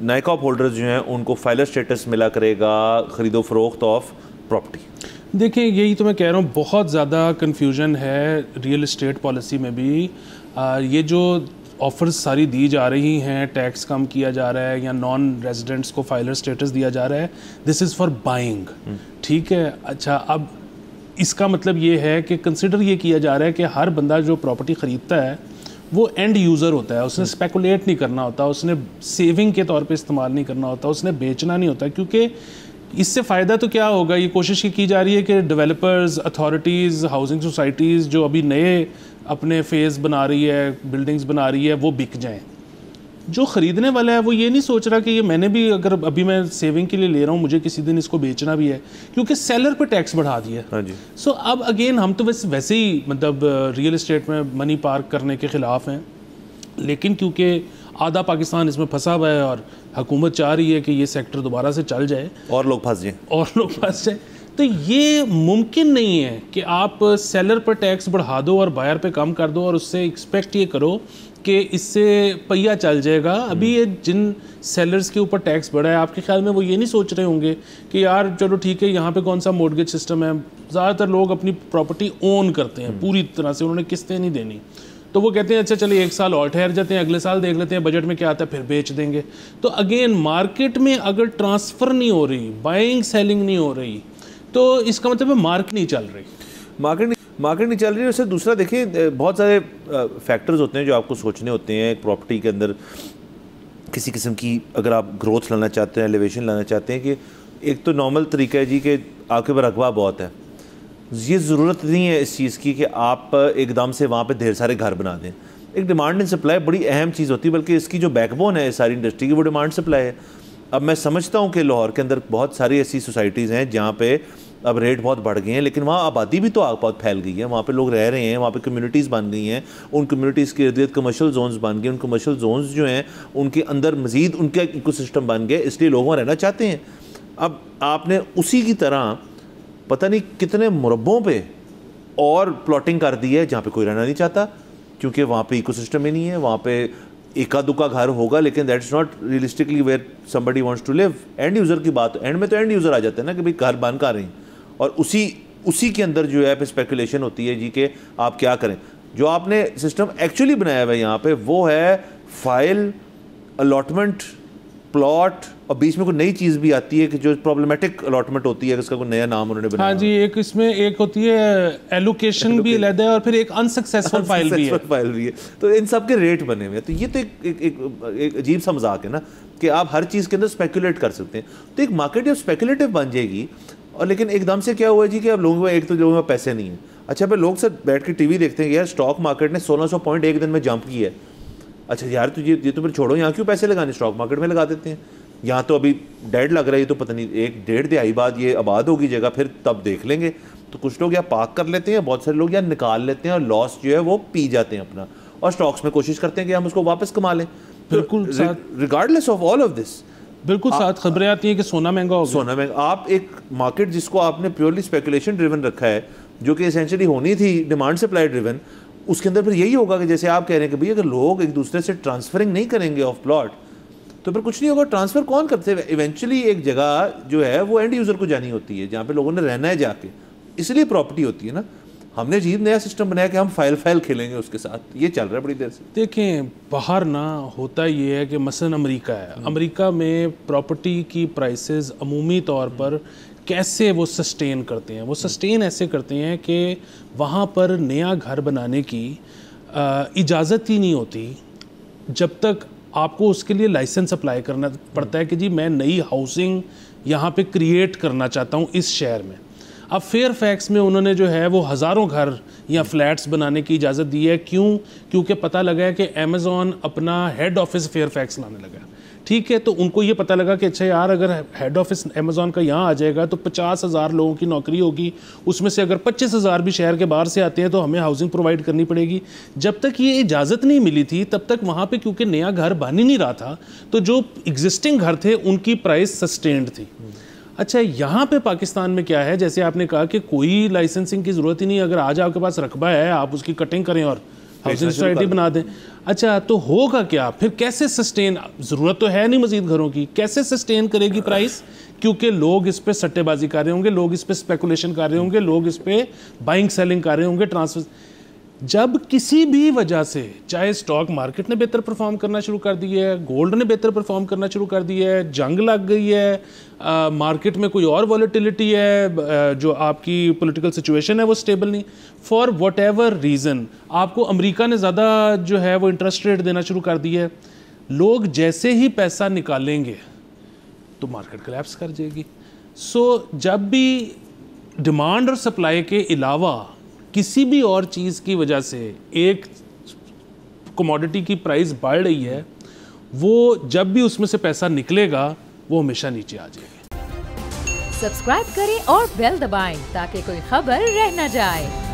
नए corp holders जो हैं उनको फाइलर स्टेटस मिला करेगा ख़रीदो फरोख्त ऑफ प्रॉपर्टी। देखिए यही तो मैं कह रहा हूँ, बहुत ज़्यादा कन्फ्यूजन है रियल इस्टेट पॉलिसी में भी। ये जो ऑफर्स सारी दी जा रही हैं, टैक्स कम किया जा रहा है या नॉन रेजिडेंट्स को फाइलर स्टेटस दिया जा रहा है, दिस इज़ फॉर बाइंग, ठीक है। अच्छा, अब इसका मतलब ये है कि कंसिडर ये किया जा रहा है कि हर बंदा जो प्रॉपर्टी ख़रीदता है वो एंड यूज़र होता है, उसने स्पेकुलेट नहीं करना होता, उसने सेविंग के तौर पे इस्तेमाल नहीं करना होता, उसने बेचना नहीं होता, क्योंकि इससे फ़ायदा तो क्या होगा। ये कोशिश की जा रही है कि डेवलपर्स, अथॉरिटीज़, हाउसिंग सोसाइटीज़ जो अभी नए अपने फेज़ बना रही है, बिल्डिंग्स बना रही है, वो बिक जाएं। जो ख़रीदने वाला है वो ये नहीं सोच रहा कि ये मैंने भी, अगर अभी मैं सेविंग के लिए ले रहा हूँ, मुझे किसी दिन इसको बेचना भी है, क्योंकि सेलर पे टैक्स बढ़ा दिया। हाँ जी। सो अब अगेन हम तो वैसे ही मतलब रियल इस्टेट में मनी पार्क करने के ख़िलाफ़ हैं, लेकिन क्योंकि आधा पाकिस्तान इसमें फंसा हुआ है और हुकूमत चाह रही है कि ये सेक्टर दोबारा से चल जाए और लोग फंस जाए, तो ये मुमकिन नहीं है कि आप सेलर पर टैक्स बढ़ा दो और बायर पे कम कर दो और उससे एक्सपेक्ट ये करो कि इससे पहिया चल जाएगा। अभी ये जिन सेलर्स के ऊपर टैक्स बढ़ा है, आपके ख्याल में वो ये नहीं सोच रहे होंगे कि यार चलो ठीक है, यहाँ पे कौन सा मॉर्गेज सिस्टम है। ज़्यादातर लोग अपनी प्रॉपर्टी ओन करते हैं पूरी तरह से, उन्होंने किस्तें नहीं देनी, तो वो कहते हैं अच्छा चलिए 1 साल और ठहर जाते हैं, अगले साल देख लेते हैं बजट में क्या आता है, फिर बेच देंगे। तो अगेन मार्केट में अगर ट्रांसफ़र नहीं हो रही, बाइंग सेलिंग नहीं हो रही, तो इसका मतलब है मार्केट नहीं चल रही, मार्केट नहीं चल रही है। उससे दूसरा देखिए, बहुत सारे फैक्टर्स होते हैं जो आपको सोचने होते हैं एक प्रॉपर्टी के अंदर। किसी किस्म की अगर आप ग्रोथ लाना चाहते हैं, एलिवेशन लाना चाहते हैं, कि एक तो नॉर्मल तरीका है जी कि आपके पास रकबा बहुत है, ये ज़रूरत नहीं है इस चीज़ की कि आप एकदम से वहाँ पे ढेर सारे घर बना दें। एक डिमांड एंड सप्लाई बड़ी अहम चीज़ होती है, बल्कि इसकी जो बैकबोन है सारी इंडस्ट्री की वो डिमांड सप्लाई है। अब मैं समझता हूँ कि लाहौर के अंदर बहुत सारी ऐसी सोसाइटीज़ हैं जहाँ पे अब रेट बहुत बढ़ गए हैं, लेकिन वहाँ आबादी भी तो बहुत फैल गई है, वहाँ पे लोग रह रहे हैं, वहाँ पे कम्युनिटीज़ बन गई हैं, उन कम्युनिटीज़ के इर्द गिर्द कमर्शियल जोन्स बन गए, उन कमर्शियल जोन्स जो हैं उनके अंदर मज़ीद उनका इकोसिस्टम बन गए, इसलिए लोग वहाँ रहना चाहते हैं। अब आपने उसी की तरह पता नहीं कितने मुरब्बों पे और प्लॉटिंग कर दी है जहाँ पे कोई रहना नहीं चाहता, क्योंकि वहाँ पे इकोसिस्टम ही नहीं है। वहाँ पे एका दुका घर होगा, लेकिन that's not realistically where somebody wants to live. And user की बात, एंड में तो एंड यूज़र आ जाता है ना कि भाई घर बन कर रहे हैं, और उसी के अंदर जो है स्पेकुलेशन होती है जी कि आप क्या करें। जो आपने सिस्टम एक्चुअली बनाया हुआ है यहाँ पे वो है फाइल, अलॉटमेंट, प्लॉट, और बीच में कोई नई चीज़ भी आती है कि जो प्रॉब्लमेटिक अलॉटमेंट होती है, इसका कोई नया नाम उन्होंने बनाया। हाँ जी, एक इसमें एक होती है एलोकेशन भी अलग है, और फिर एक अनसक्सेसफुल फाइल भी है। तो इन सब के रेट बने हुए हैं। तो ये तो एक अजीब सा मजाक है ना कि आप हर चीज़ के अंदर स्पेकुलेट कर सकते हैं। तो एक मार्केट जब स्पेकुलेटिव बन जाएगी, और लेकिन एकदम से क्या हुआ जी कि अब लोगों में, एक तो लोगों में पैसे नहीं है। अच्छा, भाई लोग सब बैठ के टीवी देखते हैं यार स्टॉक मार्केट ने 1600 पॉइंट एक दिन में जंप की है। अच्छा यार, तो ये तो फिर छोड़ो, यहाँ क्यों पैसे लगाने, स्टॉक मार्केट में लगा देते हैं। यहाँ तो अभी डेड लग रहा है, तो पता नहीं 1-1.5 दिहाई बाद ये आबाद होगी जगह, फिर तब देख लेंगे। तो कुछ लोग यहाँ पार्क कर लेते हैं, बहुत सारे लोग यहाँ निकाल लेते हैं और लॉस जो है वो पी जाते हैं अपना, और स्टॉक्स में कोशिश करते हैं कि हम उसको वापस कमा लें। बिल्कुल, regardless of all of this, बिल्कुल साथ खबरें आती हैं कि सोना महंगा हो गया। सोना महंगा। आप एक मार्केट जिसको आपने प्योरली स्पेकुलेशन ड्रिवन रखा है, जो कि एसेंशियली होनी थी डिमांड सप्लाई ड्रिवन, उसके अंदर फिर यही होगा कि जैसे आप कह रहे हैं कि भाई अगर लोग एक दूसरे से ट्रांसफरिंग नहीं करेंगे ऑफ प्लॉट, तो फिर कुछ नहीं होगा। ट्रांसफ़र कौन करते हैं? इवेंचुअली एक जगह जो है वो एंड यूज़र को जानी होती है, जहाँ पे लोगों ने रहना है जाके, इसलिए प्रॉपर्टी होती है ना। हमने अजीब नया सिस्टम बनाया कि हम फाइल खेलेंगे उसके साथ, ये चल रहा है बड़ी देर से। देखें, बाहर ना होता ये है कि मसलन अमेरिका है, अमेरिका में प्रॉपर्टी की प्राइसेस अमूमी तौर पर कैसे वो सस्टेन करते हैं, वो सस्टेन ऐसे करते हैं कि वहाँ पर नया घर बनाने की इजाज़त ही नहीं होती जब तक आपको उसके लिए लाइसेंस अप्लाई करना पड़ता है कि जी मैं नई हाउसिंग यहाँ पे क्रिएट करना चाहता हूँ इस शहर में। अब फेयरफैक्स में उन्होंने जो है वो हज़ारों घर या फ्लैट्स बनाने की इजाज़त दी है। क्यों? क्योंकि पता लगा है कि अमेज़ॉन अपना हेड ऑफिस फेयरफैक्स लाने लगा। ठीक है, तो उनको ये पता लगा कि अच्छा यार, अगर हेड ऑफिस अमेज़ॉन का यहाँ आ जाएगा तो 50,000 लोगों की नौकरी होगी, उसमें से अगर 25,000 भी शहर के बाहर से आते हैं तो हमें हाउसिंग प्रोवाइड करनी पड़ेगी। जब तक ये इजाज़त नहीं मिली थी तब तक वहाँ पे क्योंकि नया घर बन ही नहीं रहा था, तो जो एग्जिस्टिंग घर थे उनकी प्राइस सस्टेन्ड थी। अच्छा, यहाँ पे पाकिस्तान में क्या है, जैसे आपने कहा कि कोई लाइसेंसिंग की ज़रूरत ही नहीं, अगर आज आपके पास रकबा है आप उसकी कटिंग करें और हाउसिंग सोसाइटी बना दें। अच्छा, तो होगा क्या फिर? कैसे सस्टेन? ज़रूरत तो है नहीं मज़ीद घरों की, कैसे सस्टेन करेगी प्राइस? क्योंकि लोग इस पे सट्टेबाजी कर रहे होंगे, लोग इस पे स्पेकुलेशन कर रहे होंगे, लोग इस पे बाइंग सेलिंग कर रहे होंगे, ट्रांसफर। जब किसी भी वजह से, चाहे स्टॉक मार्केट ने बेहतर परफॉर्म करना शुरू कर दिया है, गोल्ड ने बेहतर परफॉर्म करना शुरू कर दिया है, जंग लग गई है, मार्केट में कोई और वॉलेटिलिटी है, जो आपकी पॉलिटिकल सिचुएशन है वो स्टेबल नहीं, फॉर वट एवर रीज़न आपको अमेरिका ने ज़्यादा जो है वो इंटरेस्ट रेट देना शुरू कर दिया है, लोग जैसे ही पैसा निकालेंगे तो मार्केट कोलैप्स कर जाएगी। सो जब भी डिमांड और सप्लाई के अलावा किसी भी और चीज़ की वजह से एक कमोडिटी की प्राइस बढ़ रही है, वो जब भी उसमें से पैसा निकलेगा वो हमेशा नीचे आ जाएगी। सब्सक्राइब करें और बेल दबाएं ताकि कोई खबर रह न जाए।